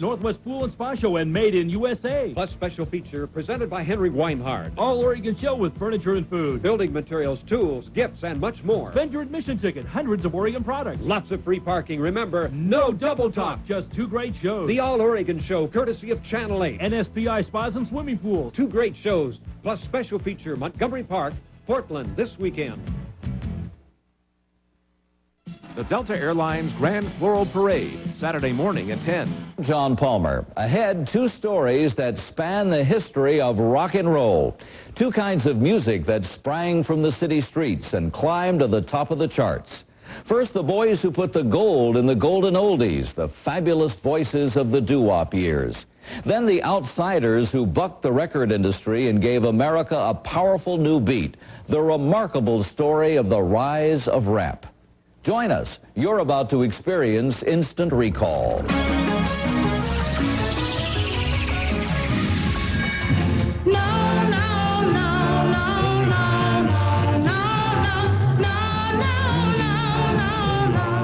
Northwest Pool and Spa Show and Made in USA. Plus special feature presented by Henry Weinhardt. All Oregon Show with furniture and food. Building materials, tools, gifts, and much more. Spend your admission ticket. Hundreds of Oregon products. Lots of free parking. Remember, no double talk. Just two great shows. The All Oregon Show, courtesy of Channel 8. NSPI Spas and Swimming Pools. Two great shows, plus special feature Montgomery Park, Portland this weekend. The Delta Airlines Grand Floral Parade, Saturday morning at 10. John Palmer. Ahead, two stories that span the history of rock and roll. Two kinds of music that sprang from the city streets and climbed to the top of the charts. First, the boys who put the gold in the golden oldies, the fabulous voices of the doo-wop years. Then the outsiders who bucked the record industry and gave America a powerful new beat. The remarkable story of the rise of rap. Join us. You're about to experience instant recall.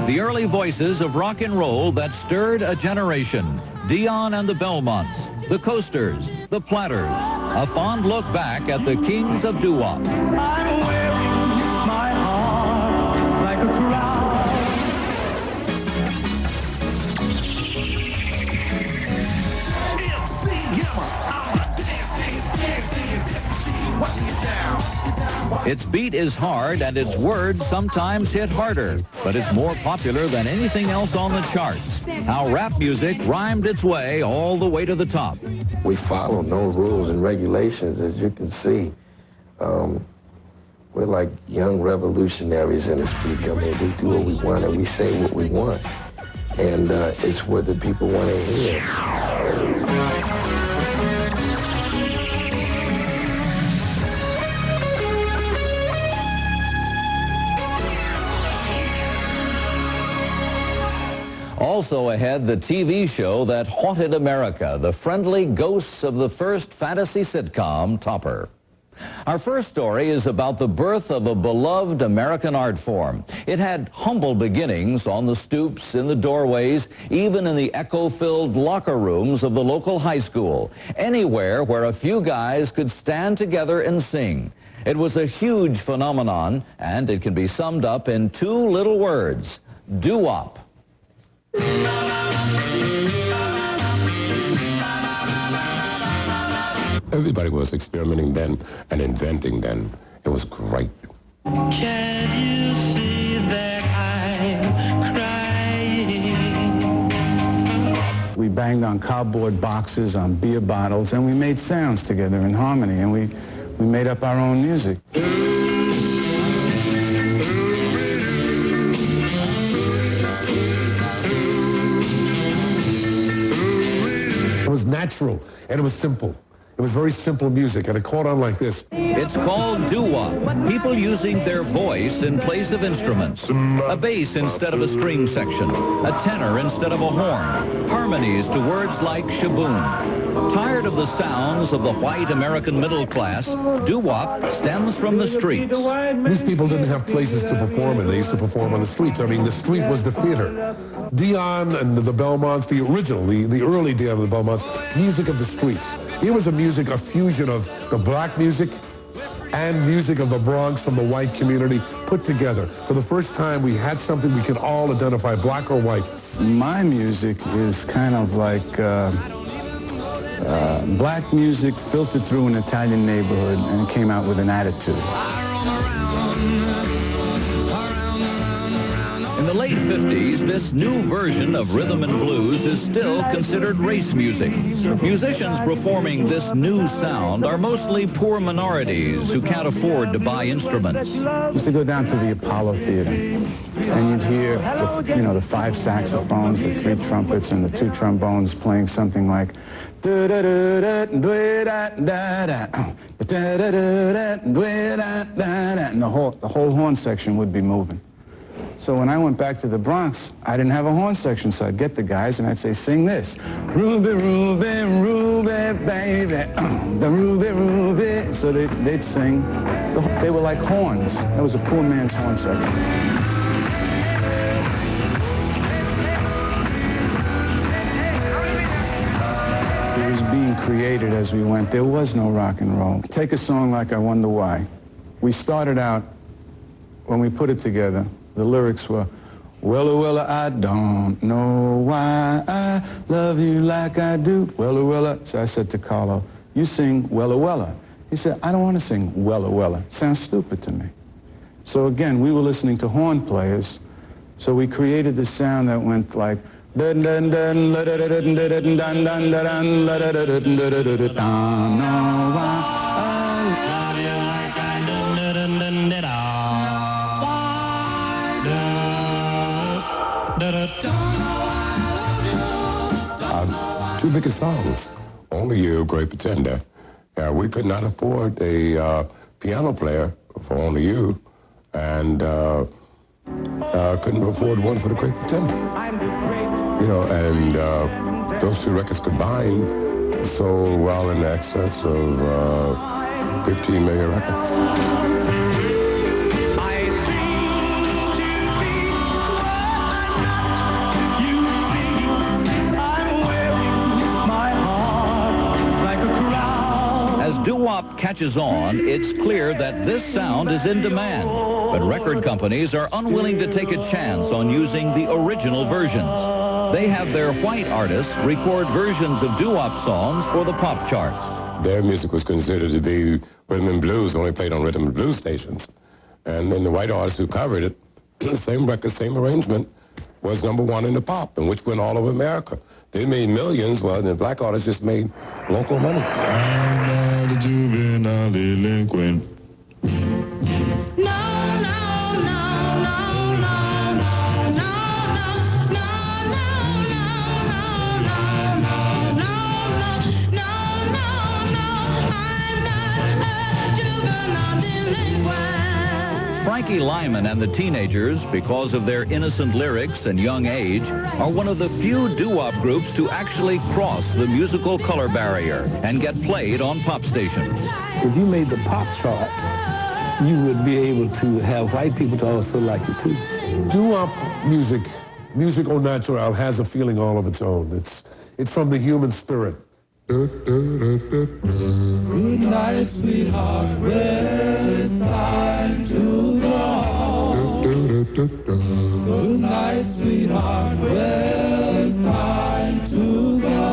The early voices of rock and roll that stirred a generation. Dion and the Belmonts, the Coasters, the Platters. A fond look back at the kings of doo-wop. Its beat is hard and its words sometimes hit harder, but it's more popular than anything else on the charts. How rap music rhymed its way all the way to the top. We follow no rules and regulations, as you can see. We're like young revolutionaries in the street. I mean, we do what we want and we say what we want. And it's what the people want to hear. Also ahead, the TV show that haunted America, the friendly ghosts of the first fantasy sitcom, Topper. Our first story is about the birth of a beloved American art form. It had humble beginnings on the stoops, in the doorways, even in the echo-filled locker rooms of the local high school, anywhere where a few guys could stand together and sing. It was a huge phenomenon, and it can be summed up in two little words: doo-wop. Everybody was experimenting then and inventing then. It was great. Can you see that I'm crying? We banged on cardboard boxes, on beer bottles, and we made sounds together in harmony, and we made up our own music. It was natural, and it was simple. It was very simple music, and it caught on like this. It's called doo-wop, people using their voice in place of instruments. A bass instead of a string section, a tenor instead of a horn, harmonies to words like shaboom. Tired of the sounds of the white American middle class, doo-wop stems from the streets. These people didn't have places to perform in. They used to perform on the streets. I mean, the street was the theater. Dion and the Belmonts, the original, the early Dion and the Belmonts, music of the streets. Here was a fusion of the black music and music of the Bronx from the white community put together. For the first time, we had something we could all identify, black or white. My music is kind of like black music filtered through an Italian neighborhood, and it came out with an attitude. In the late 50s, this new version of rhythm and blues is still considered race music. Musicians performing this new sound are mostly poor minorities who can't afford to buy instruments. I used to go down to the Apollo Theater, and you'd hear, the 5 saxophones, the 3 trumpets, and the 2 trombones playing something like and the whole horn section would be moving. So when I went back to the Bronx, I didn't have a horn section, so I'd get the guys and I'd say, sing this. Ruby, Ruby, Ruby, baby, the Ruby, Ruby. So they'd sing. They were like horns. That was a poor man's horn section. created as we went. There was no rock and roll. Take a song like I Wonder Why. We started out, when we put it together, the lyrics were, Wella, Wella, I don't know why I love you like I do. Wella, Wella. So I said to Carlo, you sing Wella, Wella. He said, I don't want to sing Wella, Wella. Sounds stupid to me. So again, we were listening to horn players, so we created this sound that went like dun dun dun la da da dun da dun dun dun da dun la da da dun da da da dun. No, Love you like I do, dun dun dun Our two biggest songs, Only You, Great Pretender. We could not afford a piano player for Only You, and couldn't afford one for The Great Pretender. You know, and those two records combined sold well in excess of 15 million records. As doo-wop catches on, it's clear that this sound is in demand. But record companies are unwilling to take a chance on using the original versions. They have their white artists record versions of doo-wop songs for the pop charts. Their music was considered to be rhythm and blues, only played on rhythm and blues stations. And then the white artists who covered it, same record, same arrangement, was #1 in the pop, and which went all over America. They made millions, while the black artists just made local money. I'm not a juvenile delinquent. Frankie Lyman and the Teenagers, because of their innocent lyrics and young age, are one of the few doo-wop groups to actually cross the musical color barrier and get played on pop stations. If you made the pop chart, you would be able to have white people to also like it too. Doo-wop music, music au naturel, has a feeling all of its own. It's from the human spirit. Good night, sweetheart. Well, it's time to go. Good night, sweetheart. Well, it's time to go.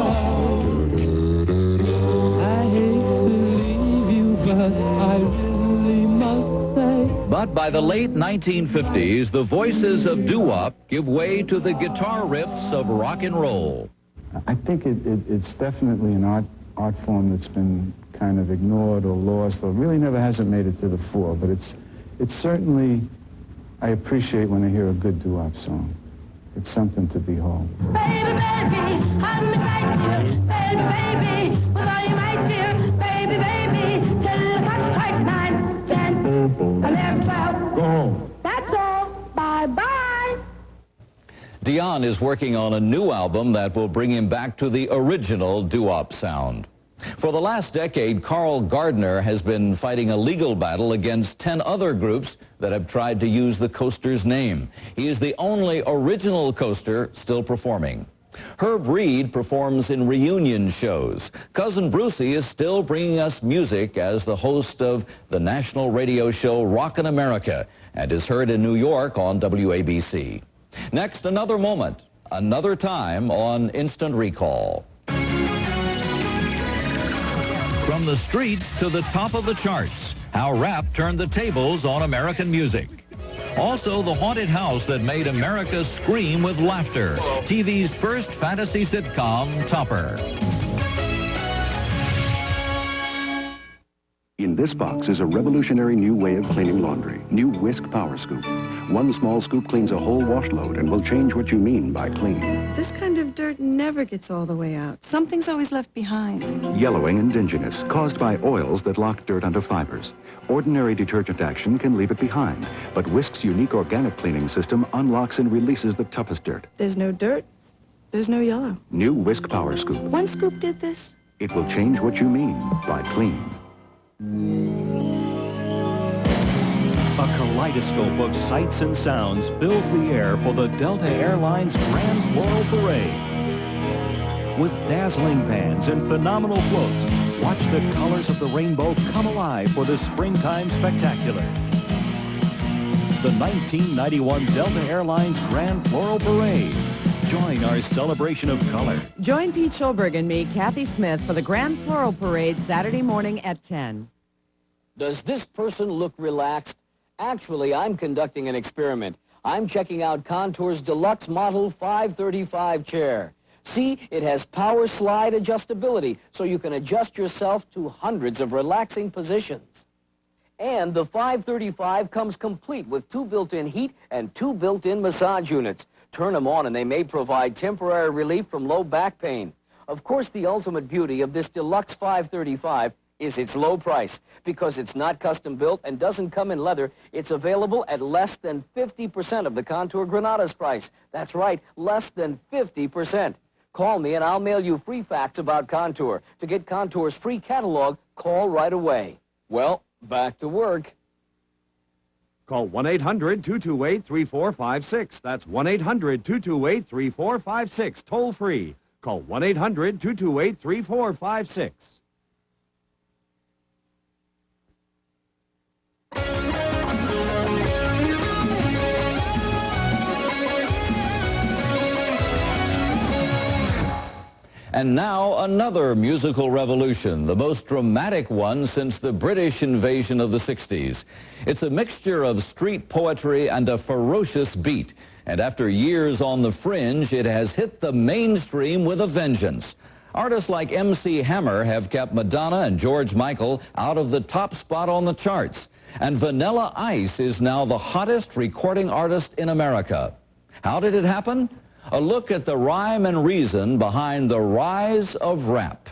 I hate to leave you, but I really must say. But by the late 1950s, the voices of doo-wop give way to the guitar riffs of rock and roll. I think it's definitely an art form that's been kind of ignored or lost or really never hasn't made it to the fore. But it's certainly, I appreciate when I hear a good doo-wop song. It's something to behold. Baby, baby, I'm baby, baby, with all you might do. Baby, baby, till the clock strikes 9, 10, 11, 12. Go home. That's all. Bye-bye. Dion is working on a new album that will bring him back to the original doo-wop sound. For the last decade, Carl Gardner has been fighting a legal battle against 10 other groups that have tried to use the Coasters' name. He is the only original Coaster still performing. Herb Reed performs in reunion shows. Cousin Brucey is still bringing us music as the host of the national radio show Rockin' America and is heard in New York on WABC. Next, another moment, another time on Instant Recall. From the streets to the top of the charts, how rap turned the tables on American music. Also, the haunted house that made America scream with laughter. TV's first fantasy sitcom, Topper. In this box is a revolutionary new way of cleaning laundry. New Whisk Power Scoop. One small scoop cleans a whole wash load and will change what you mean by clean. This kind of dirt never gets all the way out. Something's always left behind. Yellowing and dinginess caused by oils that lock dirt onto fibers. Ordinary detergent action can leave it behind, but Whisk's unique organic cleaning system unlocks and releases the toughest dirt. There's no dirt. There's no yellow. New Whisk Power Scoop. One scoop did this. It will change what you mean by clean. A kaleidoscope of sights and sounds fills the air for the Delta Airlines Grand Floral Parade. With dazzling bands and phenomenal floats, watch the colors of the rainbow come alive for the springtime spectacular. The 1991 Delta Airlines Grand Floral Parade. Join our celebration of color. Join Pete Schulberg and me, Kathy Smith, for the Grand Floral Parade Saturday morning at 10. Does this person look relaxed? Actually, I'm conducting an experiment. I'm checking out Contour's Deluxe Model 535 chair. See, it has power slide adjustability, so you can adjust yourself to hundreds of relaxing positions. And the 535 comes complete with 2 built-in heat and 2 built-in massage units. Turn them on and they may provide temporary relief from low back pain. Of course, the ultimate beauty of this Deluxe 535 is its low price. Because it's not custom built and doesn't come in leather, it's available at less than 50% of the Contour Granada's price. That's right, less than 50%. Call me and I'll mail you free facts about Contour. To get Contour's free catalog, call right away. Well, back to work. Call 1-800-228-3456. That's 1-800-228-3456. Toll free. Call 1-800-228-3456. And now another musical revolution, the most dramatic one since the British invasion of the 60s. It's a mixture of street poetry and a ferocious beat. And after years on the fringe, it has hit the mainstream with a vengeance. Artists like MC Hammer have kept Madonna and George Michael out of the top spot on the charts. And Vanilla Ice is now the hottest recording artist in America. How did it happen? A look at the rhyme and reason behind the rise of rap.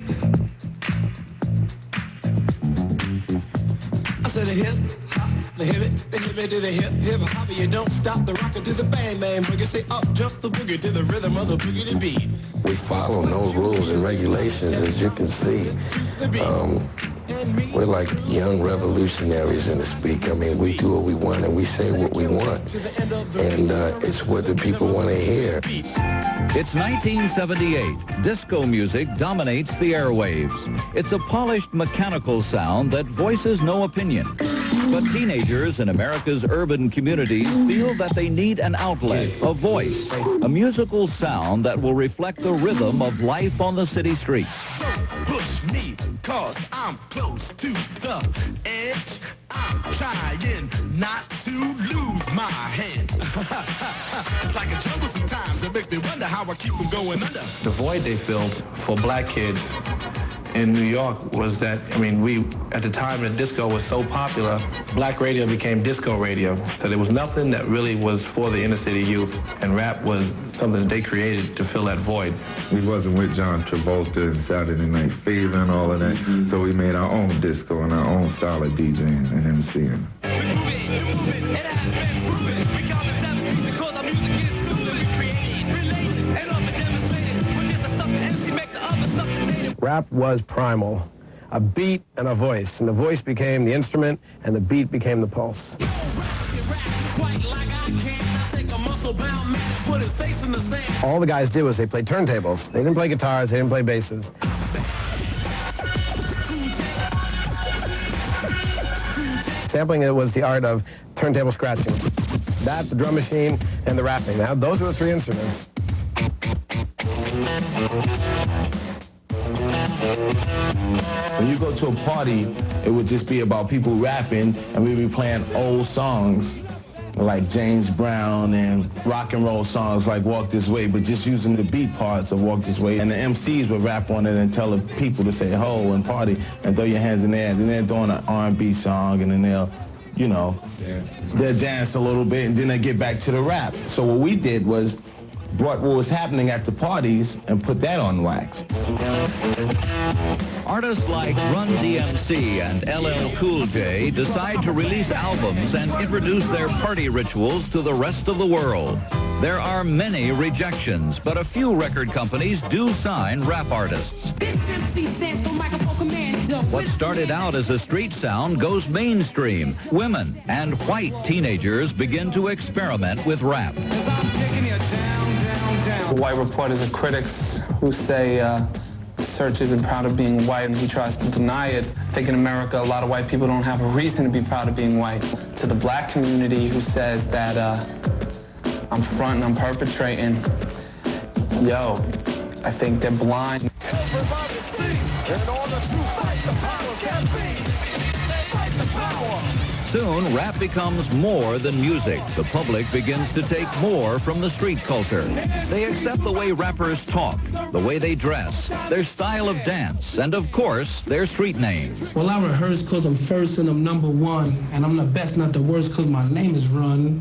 I said a hip hop, the hip it to the hip hop. You don't stop the rocker to the bang bang boogie. Say up jump the boogie to the rhythm of the boogie beat. We follow no rules and regulations, as you can see. We're like young revolutionaries, in the speak. I mean, we do what we want and we say what we want. And it's what the people want to hear. It's 1978. Disco music dominates the airwaves. It's a polished mechanical sound that voices no opinion. But teenagers in America's urban communities feel that they need an outlet, a voice, a musical sound that will reflect the rhythm of life on the city streets. Don't push me, cause I'm close to the edge. I'm trying not to lose my head. It's like a jungle sometimes. It makes me wonder how I keep from going under. The void they filled for black kids in New York was that, I mean, at the time that disco was so popular, black radio became disco radio. So there was nothing that really was for the inner city youth, and rap was something that they created to fill that void. We wasn't with John Travolta and Saturday Night Fever and all of that, so we made our own disco and our own style of DJing and MCing. Rap was primal, a beat and a voice, and the voice became the instrument, and the beat became the pulse. All the guys did was they played turntables. They didn't play guitars, they didn't play basses. Sampling it was the art of turntable scratching. That, the drum machine, and the rapping. Now, those were the three instruments. When you go to a party, it would just be about people rapping, and we'd be playing old songs like James Brown and rock and roll songs like Walk This Way, but just using the beat parts of Walk This Way. And the MCs would rap on it and tell the people to say ho and party and throw your hands in the air. And then they're doing an R&B song, and then they'll, you know, they'll dance a little bit, and then they get back to the rap. So what we did was brought what was happening at the parties and put that on wax. Artists like Run DMC and LL Cool J decide to release albums and introduce their party rituals to the rest of the world. There are many rejections, but a few record companies do sign rap artists. What started out as a street sound goes mainstream. Women and white teenagers begin to experiment with rap. White reporters and critics who say Serch isn't proud of being white, and he tries to deny it. I think in America, a lot of white people don't have a reason to be proud of being white. To the black community who says that I'm fronting, I'm perpetrating, yo, I think they're blind. Everybody sing in order to fight the power campaign. Fight the power. Soon, rap becomes more than music. The public begins to take more from the street culture. They accept the way rappers talk, the way they dress, their style of dance, and of course, their street names. Well, I rehearse because I'm first and I'm number one, and I'm the best, not the worst, because my name is Run.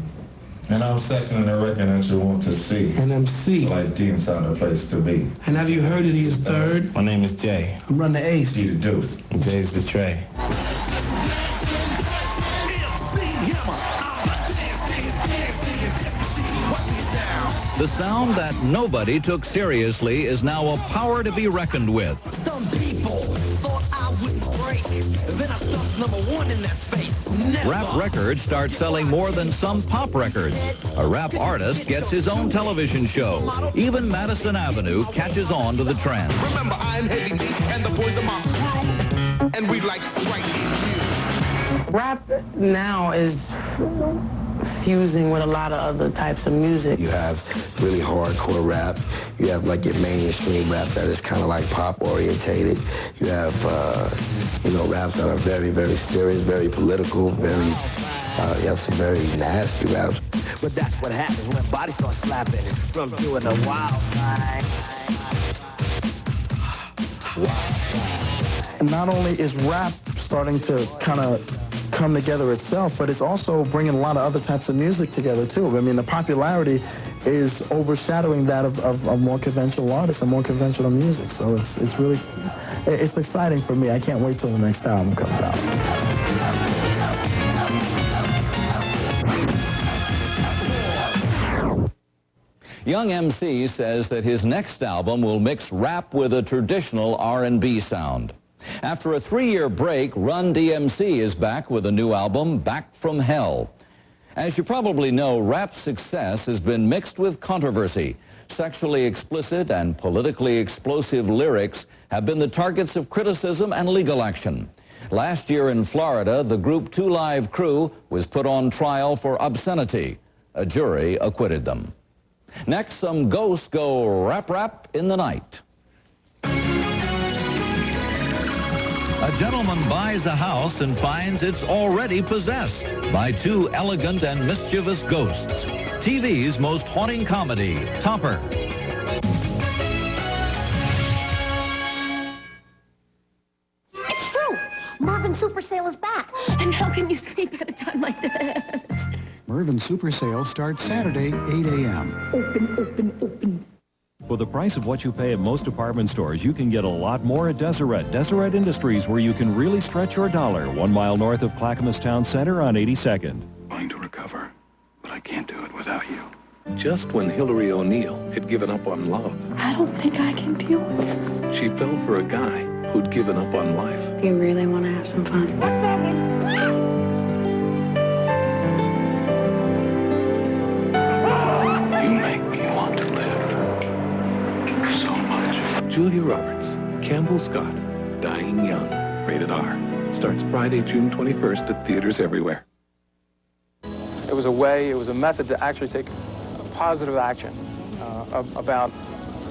And I'm second in the record that you want to see. And MC. Like D inside the place to be. And have you heard that he is third? My name is Jay. I'm Run the Ace. D the Deuce. Jay's the Trey. The sound that nobody took seriously is now a power to be reckoned with. Some people thought I wouldn't break. Then I stuck number one in that space. Never. Rap records start selling more than some pop records. A rap artist gets his own television show. Even Madison Avenue catches on to the trend. Remember, I'm Heavy D and the boys of my crew. And we like to strike in you. Rap now is fusing with a lot of other types of music. You have really hardcore rap. You have like your mainstream rap that is kind of like pop orientated. You have, raps that are very, very serious, very political, you have some very nasty raps. But that's what happens when bodies start slapping from doing the wild side. And not only is rap starting to kind of come together itself, but it's also bringing a lot of other types of music together too. I mean, the popularity is overshadowing that of more conventional artists and more conventional music. So it's really, it's exciting for me. I can't wait till the next album comes out. Young MC says that his next album will mix rap with a traditional R&B sound. After a 3-year break, Run DMC is back with a new album, Back from Hell. As you probably know, rap's success has been mixed with controversy. Sexually explicit and politically explosive lyrics have been the targets of criticism and legal action. Last year in Florida, the group 2 Live Crew was put on trial for obscenity. A jury acquitted them. Next, some ghosts go rap in the night. A gentleman buys a house and finds it's already possessed by 2 elegant and mischievous ghosts. TV's most haunting comedy, Topper. It's true. Mervyn Super Sale is back. And how can you sleep at a time like this? Mervyn Super Sale starts Saturday, 8 a.m. Open. For the price of what you pay at most department stores, you can get a lot more at Deseret. Deseret Industries, where you can really stretch your dollar. 1 mile north of Clackamas Town Center on 82nd. Going to recover, but I can't do it without you. Just when Hillary O'Neill had given up on love, I don't think I can deal with this. she fell for a guy who'd given up on life. You really want to have some fun? What's happening? You make me want to live so much. Julia Roberts, Campbell Scott, Dying Young, rated R. Starts Friday, June 21st at theaters everywhere. It was a method to actually take positive action about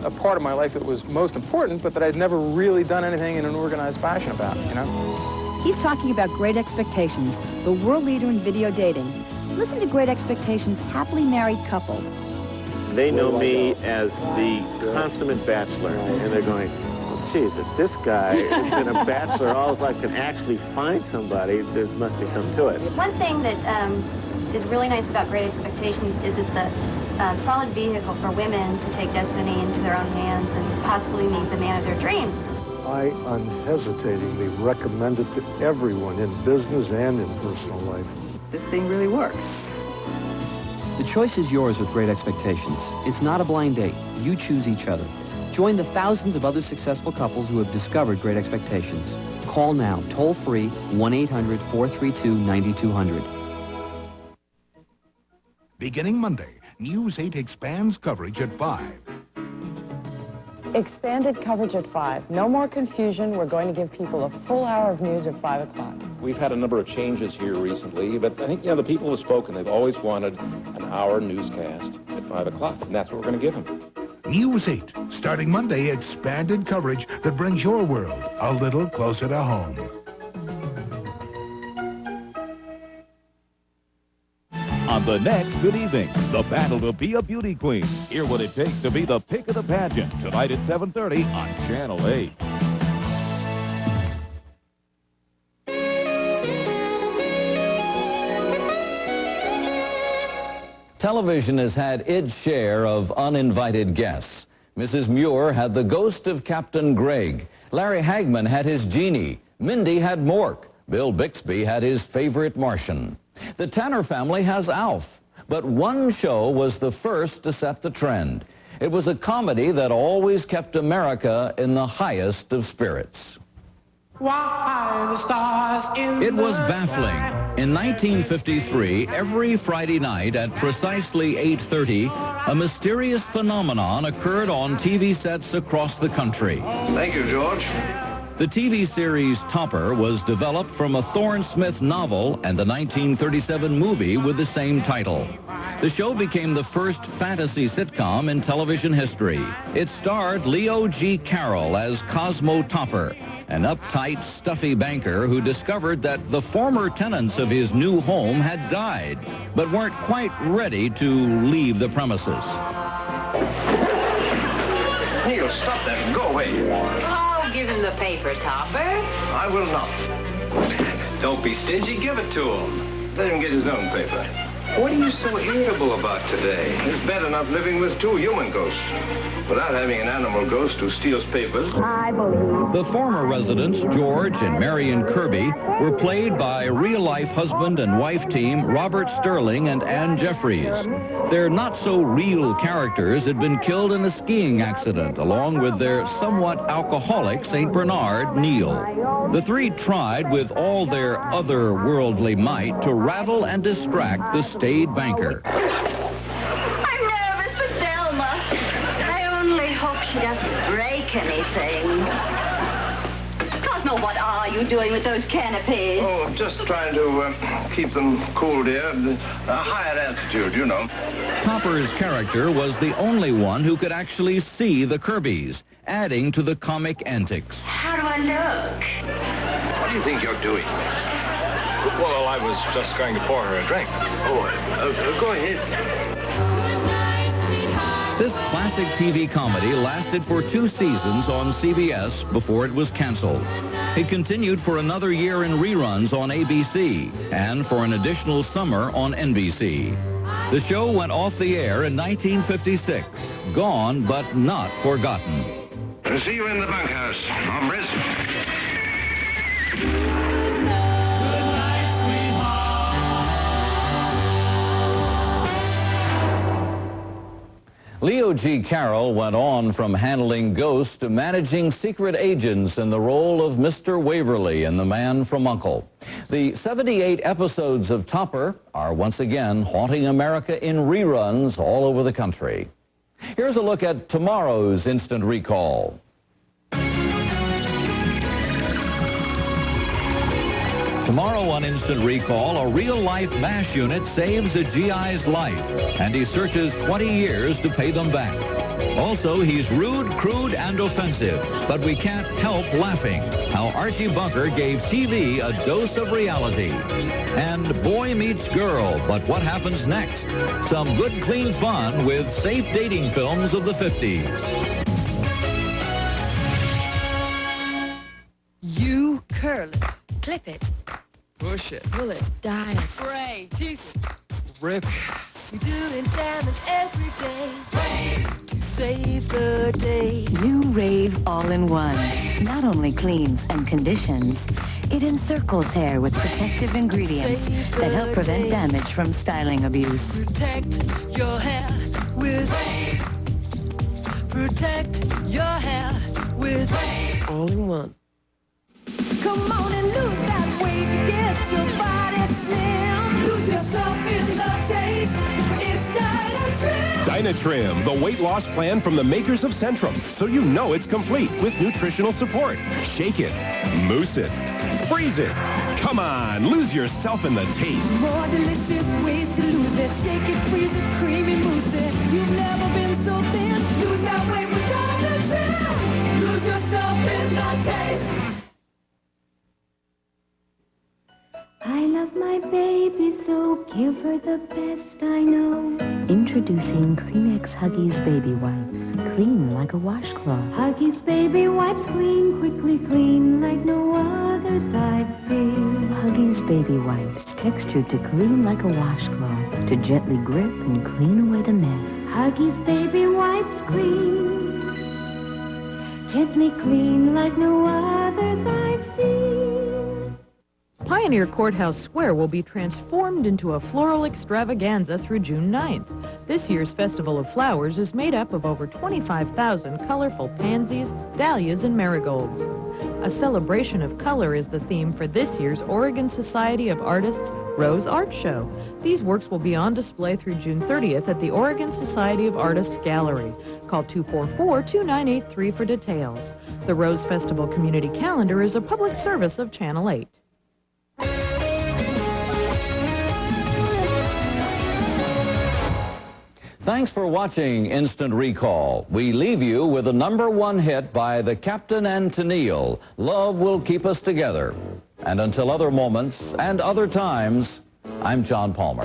a part of my life that was most important, but that I'd never really done anything in an organized fashion about, you know? He's talking about Great Expectations, the world leader in video dating. Listen to Great Expectations' happily married couples. They know me as the consummate bachelor, and they're going, well, geez, if this guy has been a bachelor all his life can actually find somebody, there must be something to it. One thing that is really nice about Great Expectations is it's a solid vehicle for women to take destiny into their own hands and possibly meet the man of their dreams. I unhesitatingly recommend it to everyone in business and in personal life. This thing really works. The choice is yours with Great Expectations. It's not a blind date. You choose each other. Join the thousands of other successful couples who have discovered Great Expectations. Call now, toll-free, 1-800-432-9200. Beginning Monday, News 8 expands coverage at 5. Expanded coverage at 5. No more confusion. We're going to give people a full hour of news at 5 o'clock. We've had a number of changes here recently, but I think, the people have spoken. They've always wanted an hour newscast at 5 o'clock, and that's what we're going to give them. News 8, starting Monday, expanded coverage that brings your world a little closer to home. On the next Good Evening, the battle to be a beauty queen. Hear what it takes to be the pick of the pageant tonight at 7:30 on Channel 8. Television has had its share of uninvited guests. Mrs. Muir had the ghost of Captain Gregg. Larry Hagman had his genie. Mindy had Mork. Bill Bixby had his favorite Martian. The Tanner family has Alf. But one show was the first to set the trend. It was a comedy that always kept America in the highest of spirits. Why the stars in It was baffling. In 1953, every Friday night at precisely 8:30, a mysterious phenomenon occurred on TV sets across the country. Thank you, George. The TV series Topper was developed from a Thorne Smith novel and the 1937 movie with the same title. The show became the first fantasy sitcom in television history. It starred Leo G. Carroll as Cosmo Topper, an uptight, stuffy banker who discovered that the former tenants of his new home had died, but weren't quite ready to leave the premises. Neil, stop that and go away. Oh, give him the paper, Topper. I will not. Don't be stingy, give it to him. Let him get his own paper. What are you so irritable about today? It's bad enough living with two human ghosts without having an animal ghost who steals papers. I believe. The former residents, George and Marion Kirby, were played by real-life husband and wife team Robert Sterling and Ann Jeffries. Their not-so-real characters had been killed in a skiing accident, along with their somewhat alcoholic St. Bernard, Neil. The three tried with all their otherworldly might to rattle and distract the staid banker. I'm nervous for Thelma. I only hope she doesn't break anything. Cosmo, what are you doing with those canopies? Oh, just trying to keep them cool, dear. A higher altitude, you know. Topper's character was the only one who could actually see the Kirbys, adding to the comic antics. How do I look? What do you think you're doing? Well, I was just going to pour her a drink. Oh, go ahead. This classic TV comedy lasted for 2 seasons on CBS before it was canceled. It continued for another year in reruns on ABC and for an additional summer on NBC. The show went off the air in 1956, gone but not forgotten. I'll see you in the bunkhouse, hombres. Leo G. Carroll went on from handling ghosts to managing secret agents in the role of Mr. Waverly in The Man from U.N.C.L.E. The 78 episodes of Topper are once again haunting America in reruns all over the country. Here's a look at tomorrow's Instant Recall. Tomorrow on Instant Recall, a real-life MASH unit saves a GI's life, and he searches 20 years to pay them back. Also, he's rude, crude, and offensive, but we can't help laughing. How Archie Bunker gave TV a dose of reality. And Boy Meets Girl, but what happens next? Some good, clean fun with safe dating films of the 50s. You curl it, clip it, push it, pull it, dye it, spray, tease it, rip it. We're doing damage every day. Rave to save the day. New Rave All-in-One not only cleans and conditions, it encircles hair with protective ingredients that help prevent damage from styling abuse. Protect your hair with Rave. Protect your hair with Rave All-in-One. Come on and lose that weight, get your body slim. Lose yourself in the taste. It's Dino Trim. Dynatrim, the weight loss plan from the makers of Centrum, so you know it's complete with nutritional support. Shake it, mousse it, freeze it. Come on, lose yourself in the taste. More delicious ways to lose it. Shake it, freeze it, creamy mousse it. You've never been so thin. Lose that weight with Dynatrim. Lose yourself in the taste. I love my baby so, give her the best I know. Introducing Kleenex Huggies Baby Wipes. Clean like a washcloth. Huggies baby wipes clean, quickly clean like no others I've seen. Huggies Baby Wipes. Textured to clean like a washcloth. To gently grip and clean away the mess. Huggies baby wipes clean, gently clean like no others I've seen. Pioneer Courthouse Square will be transformed into a floral extravaganza through June 9th. This year's Festival of Flowers is made up of over 25,000 colorful pansies, dahlias, and marigolds. A celebration of color is the theme for this year's Oregon Society of Artists Rose Art Show. These works will be on display through June 30th at the Oregon Society of Artists Gallery. Call 244-2983 for details. The Rose Festival Community Calendar is a public service of Channel 8. Thanks for watching Instant Recall. We leave you with the #1 hit by the Captain and Tennille, Love Will Keep Us Together. And until other moments and other times, I'm John Palmer.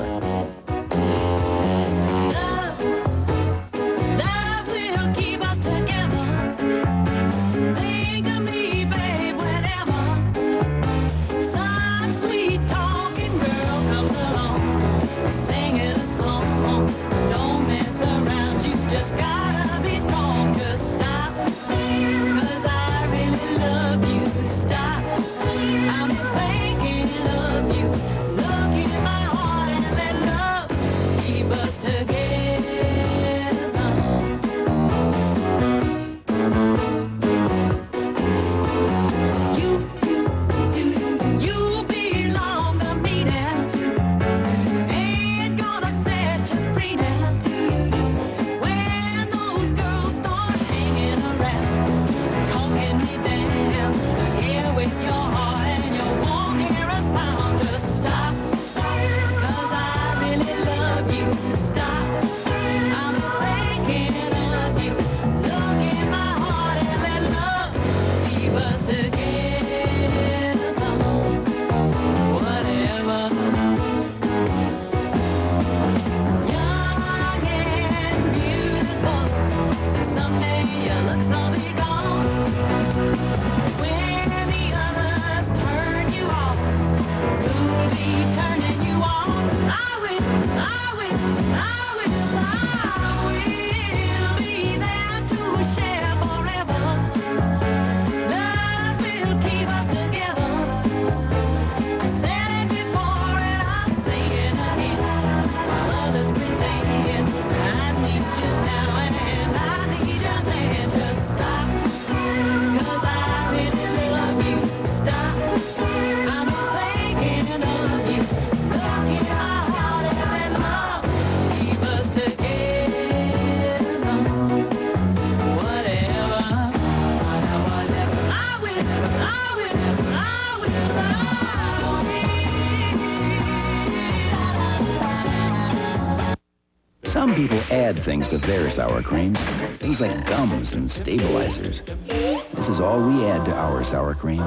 Some people add things to their sour cream, things like gums and stabilizers. This is all we add to our sour cream.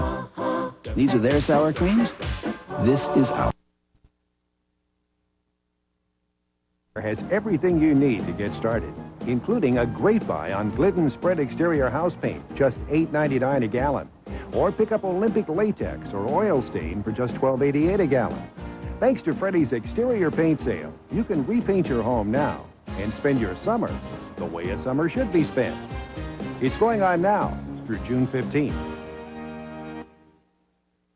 These are their sour creams. This is our. Has everything you need to get started, including a great buy on Glidden Spread Exterior House Paint, just $8.99 a gallon. Or pick up Olympic Latex or Oil Stain for just $12.88 a gallon. Thanks to Freddy's exterior paint sale, you can repaint your home now and spend your summer the way a summer should be spent. It's going on now through June 15th.